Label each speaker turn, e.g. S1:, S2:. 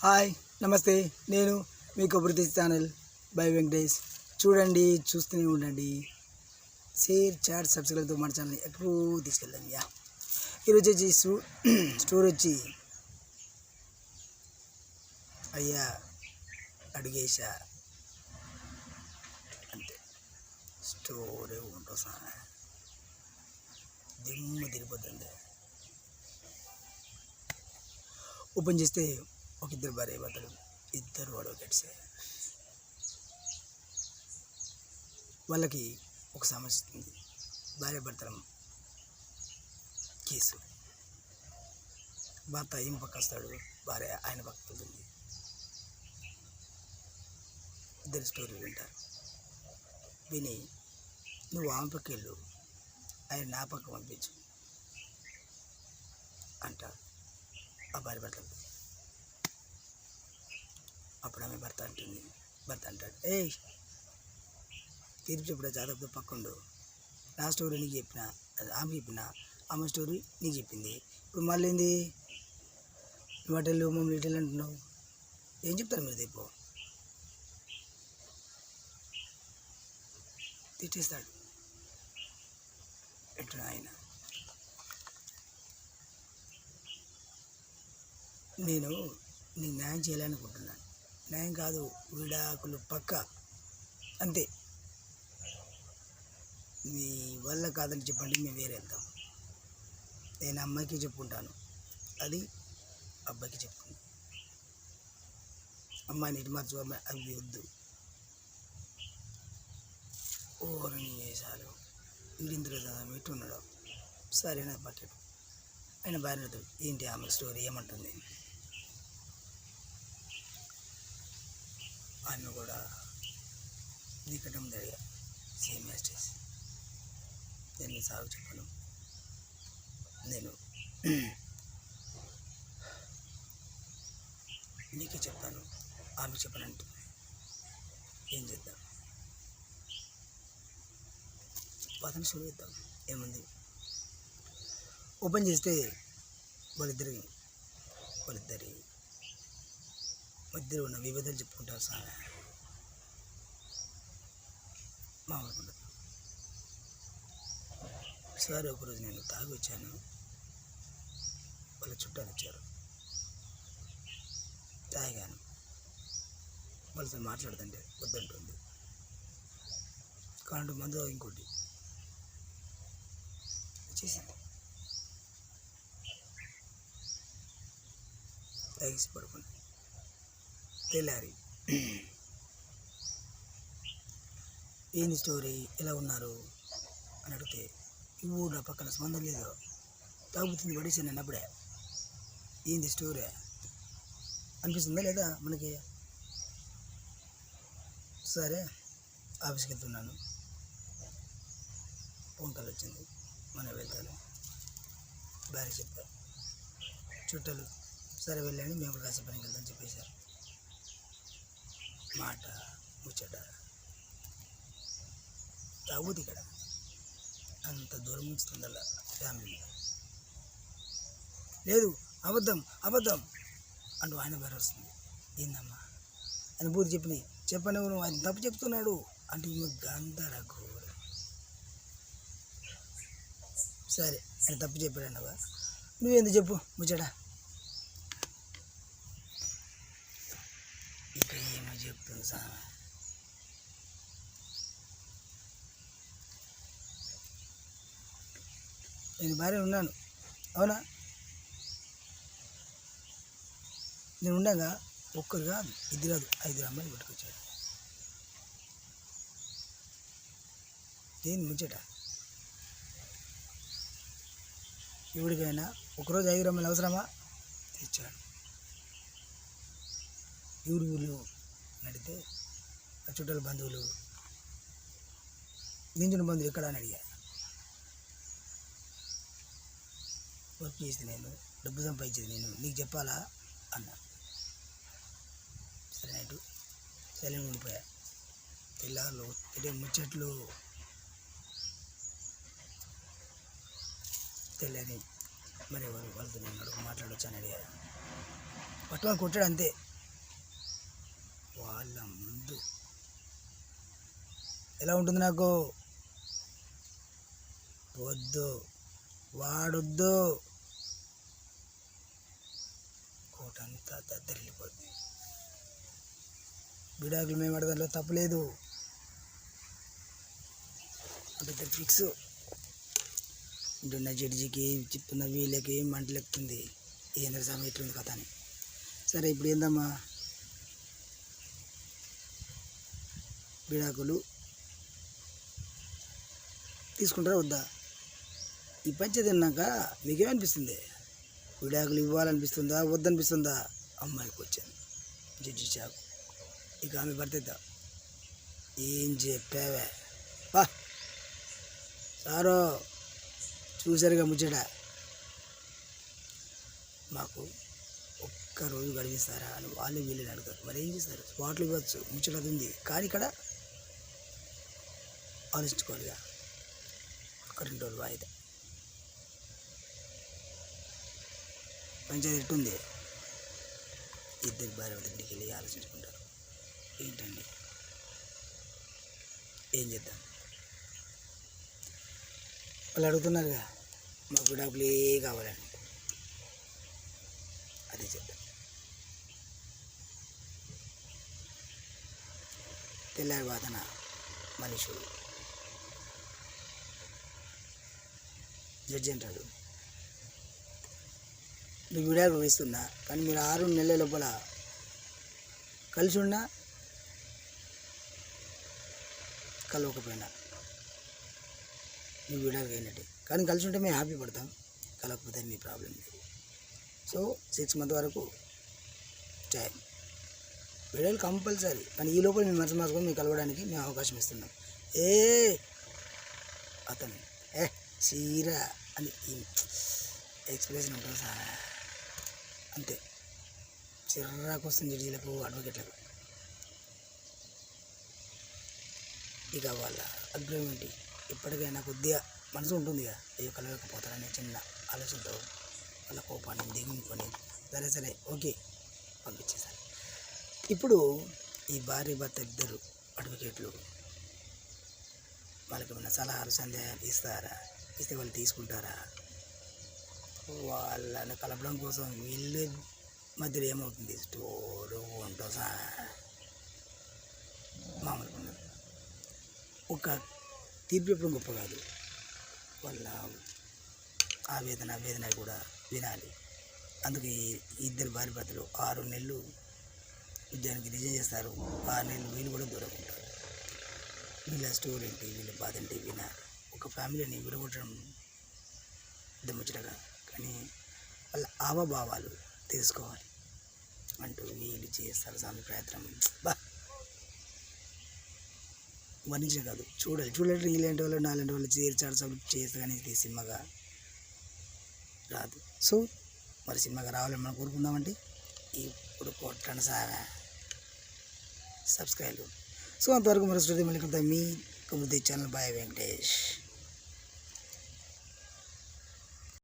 S1: Hi నమస్తే, నేను మీ కబుర్తి channel by Venkatesh. చూడండి, చూస్తూనే ఉండండి. షేర్, చాట్, సబ్స్క్రైబ్తో మన ఛానల్ని ఎక్కువ తీసుకెళ్దాం. ఈరోజు వచ్చి స్టోర్ వచ్చి అయ్యా అడిగేశా అంతే. స్టోరే ఉంటుంది సార్, దిమ్మ తిరిగిపోతుంది. ఓపెన్ చేస్తే ఒక ఇద్దరు భార్య భర్తలు, ఇద్దరు అడ్వకేట్స్. వాళ్ళకి ఒక సమస్య ఉంది. భార్య భర్తల కేసు. భర్త ఏం పక్క వస్తాడు, భార్య ఆయన పక్క వెళ్తుంది. ఇద్దరు స్టోరీ వింటారు. విని నువ్వు ఆమె పక్క వెళ్ళు, ఆయన నా పక్క పంపించు అంటారు ఆ భార్య భర్తలు. అప్పుడు ఆమె భర్త అంటాడు, ఏయ్ తీర్పు చెప్పిన జాతకతో పక్కండు. నా స్టోరీ నీకు చెప్పిన, ఆమె చెప్పిన, ఆమె స్టోరీ నీకు చెప్పింది. ఇప్పుడు మళ్ళీ ఏంది నువ్వు అటెళ్ళు మమ్మల్ని ఇటెళ్ళు అంటున్నావు? ఏం చెప్తారు మీరు? రేపు తిట్టేస్తాడు ఎట్లా ఆయన. నేను నీకు న్యాయం చేయాలనుకుంటున్నాను. న్యాయం కాదు, విడాకులు పక్క అంతే. మీ వల్ల కాదని చెప్పండి, మేము వేరే వెళ్తాం. నేను అమ్మాయికి చెప్పుకుంటాను, అది అబ్బాయికి చెప్పుకుంటాను. అమ్మాయిని ఇటు మార్చు, అమ్మాయి అవి వద్దు. ఓరని వేసాలు వీడిందులో ఇటు ఉన్నాడు. సరేనా బకెట్ ఆయన భార్య ఏంటి ఆమె స్టోరీ ఏమంటుంది? ఆమె కూడా దిగటం జరిగా సేమ్ యాస్టేజ్. నేను సాగు చెప్పను, నేను నీకే చెప్తాను, ఆమె చెప్పనంటుంది. ఏం చేద్దాం? అతను షో చేద్దాం. ఏముంది, ఓపెన్ చేస్తే వాళ్ళిద్దరు మధ్యలో ఉన్న విభేదాలు చెప్పుకుంటారు సార్. మామూలుగా సార్ ఒకరోజు నేను తాగి వచ్చాను, వాళ్ళ చుట్టాలు వచ్చారు, తాగాను. వాళ్ళతో మాట్లాడుతుంటే వద్దంటుంది. కాంటు మందు ఇంకోటి చేసింది. తాగేసి పడుకుంది. తెల్లారి ఏంది స్టోరీ, ఎలా ఉన్నారు అని అడిగితే ఇవ్వు నా పక్కన సంబంధం లేదు, తాగుతుంది పడేసాను నేను అప్పుడే. ఏంది స్టోరీ అనిపిస్తుందా లేదా మనకి? సరే ఆఫీస్కి వెళ్తున్నాను, ఫోన్ కాల్ వచ్చింది, మనం వెళ్తాను. భార్య చెప్పారు, చుట్టాలు సరే వెళ్ళండి, మేము కూడా కాసేపు పనికి వెళ్తామని చెప్పేశారు. మాట ముచ్చట తాగుతుంది ఇక్కడ, అంత దూరం ఉంచుతుందల్లా ఫ్యామిలీ. లేదు అబద్ధం అంటూ ఆయన భార్య వస్తుంది. ఏందమ్మా అని బూతి చెప్పని నువ్వు ఆయన తప్పు చెప్తున్నాడు అంటే ఈమె గందరగోళం. సరే ఆయన తప్పు చెప్పాడన్నవా, నువ్వేందుకు చెప్పు ముచ్చట. ఇక ఏమో చెప్తుంది సార్. నేను భార్య ఉన్నాను, అవునా? నేను ఉండగా ఒక్కరు కాదు, ఇద్దరు కాదు, 5 అమ్మాయిలు పట్టుకొచ్చాడు. ఏంది ముచ్చట? ఎవరికైనా ఒకరోజు 5 అమ్మాయిలు అవసరమా? తెచ్చాడు. ఊరు నడితే ఆ చుట్టాల బంధువులు, నింజుని బంధువులు ఎక్కడ అని అడిగా. వర్క్ చేసి నేను, డబ్బు సంపాదించేది నేను, నీకు చెప్పాలా అన్నా. సరే నైటు సైలెంట్ ఉండిపోయా. పిల్లలు అంటే ముచ్చట్లు తెల్లని మరి ఎవరు వాళ్ళతో నేను మాట్లాడొచ్చు అని అడిగారు. పట్టుకొని కొట్టాడు అంతే. ఎలా ఉంటుంది నాకు? వద్దు, వాడొద్దు, కోటంతా దద్దరిల్లిపోద్ది. విడాకులు మేము అడగడంలో తప్పులేదు, పెద్ద ఫిక్స్. ఉంటున్న జడ్జికి చెప్తున్న వీళ్ళకి మంటలెక్కుతుంది. ఏంద్ర స్వామి ఎట్లుంది కథ అని. సరే ఇప్పుడు ఏందమ్మా, విడాకులు తీసుకుంటారా వద్దా? ఈ పంచాయతీ తిన్నాక మీకేమనిపిస్తుంది? విడాకులు ఇవ్వాలనిపిస్తుందా వద్దనిపిస్తుందా? అమ్మాయికి వచ్చాను జడ్జి చాకు. ఇక ఆమె భర్త ఏం చెప్పావే పా సారో, చూసారుగా ముచ్చట. మాకు ఒక్కరోజు గడిపిస్తారా అని వాళ్ళు వీళ్ళని అడుగుతారు. మరి ఏం చేస్తారు? స్పాట్లు ఇవ్వచ్చు, ముచ్చట అది ఉంది. కానీ ఇక్కడ ఆలోచించుకోవాలిగా. ఒక 2 రోజులు వాయిదా. పంచాయతీ ఎట్టుంది? ఇద్దరు భార్య దగ్గరికి వెళ్ళి ఆలోచించుకుంటారు. ఏంటండి ఏం చేద్దాం? వాళ్ళు అడుగుతున్నారుగా మాకు విడాకులే కావాలని. అదే చేద్దాం. తెల్లారి వాదన మనుషులు జడ్జి అంటాడు, మీకు విడాకులు ఇస్తున్నా కానీ మీరు 6 నెలల లోపల కలిసి ఉన్నా కలవకపోయినా మీకు విడాకులు అయినట్టే. కానీ కలిసి ఉంటే మేము హ్యాపీ పడతాం, కలవకపోతే మీ ప్రాబ్లం లేదు. సో 6 months వరకు టైం. విడాకులు కంపల్సరీ, కానీ ఈ లోపల మేము మనసు మార్చుకొని మీకు కలవడానికి మేము అవకాశం ఇస్తున్నాం. అతను చీరా అని ఎక్స్ప్రెషన్ ఉంటుంది సార్, అంతే. చిరాకు వస్తుంది జడ్జీలకు, అడ్వకేట్లకు. ఇక వాళ్ళ అభిప్రాయం ఏంటి? ఇప్పటికైనా కొద్దిగా మనసు ఉంటుంది కదా, అయ్యో కలవకపోతారనే చిన్న ఆలోచనతో వాళ్ళ కోపాన్ని దిగుకొని సరే ఓకే పంపించేశారు. ఇప్పుడు ఈ భార్య భర్త ఇద్దరు అడ్వకేట్లు వాళ్ళకి ఏమైనా సలహాలు సందేహాలు ఇస్తారా? ఇస్తే వాళ్ళు తీసుకుంటారా? వాళ్ళని కలపడం కోసం వీళ్ళు మధ్యలో ఏమవుతుంది? స్టోరు ఉంటుంది సార్, మామూలుగా ఉండదు. ఒక తీర్పు చెప్పడం గొప్ప కాదు, వాళ్ళ ఆవేదన కూడా వినాలి. అందుకే ఇద్దరు భార్య భర్తలు 6 నెలలు ఉద్యోగానికి రిజైన్ చేస్తారు. 6 నెలలు వీళ్ళు కూడా దూరం ఉంటారు. వీళ్ళ స్టోరీ ఏంటి, వీళ్ళ బాధ ఏంటి వినాలి. ఒక ఫ్యామిలీని విడగొట్టడం ముచ్చటగా, కానీ వాళ్ళ హావభావాలు తెలుసుకోవాలి అంటూ వీళ్ళు చేస్తారు స్వామి ప్రయత్నం. వర్ణించడం కాదు, చూడాలి. ఇలాంటి వాళ్ళు నాలాంటి వాళ్ళు చేర్చాడు చేస్తే కానీ ఇది సినిమాగా రాదు. సో మరి సినిమాగా రావాలని మనం కోరుకుందామంటే ఇప్పుడు కొట్టండి సార్ సబ్స్క్రైబ్. సో అంతవరకు మరి స్టూడియో మళ్ళీ మీ కబుర్ది ఛానల్ బాయ్ వెంకటేష్.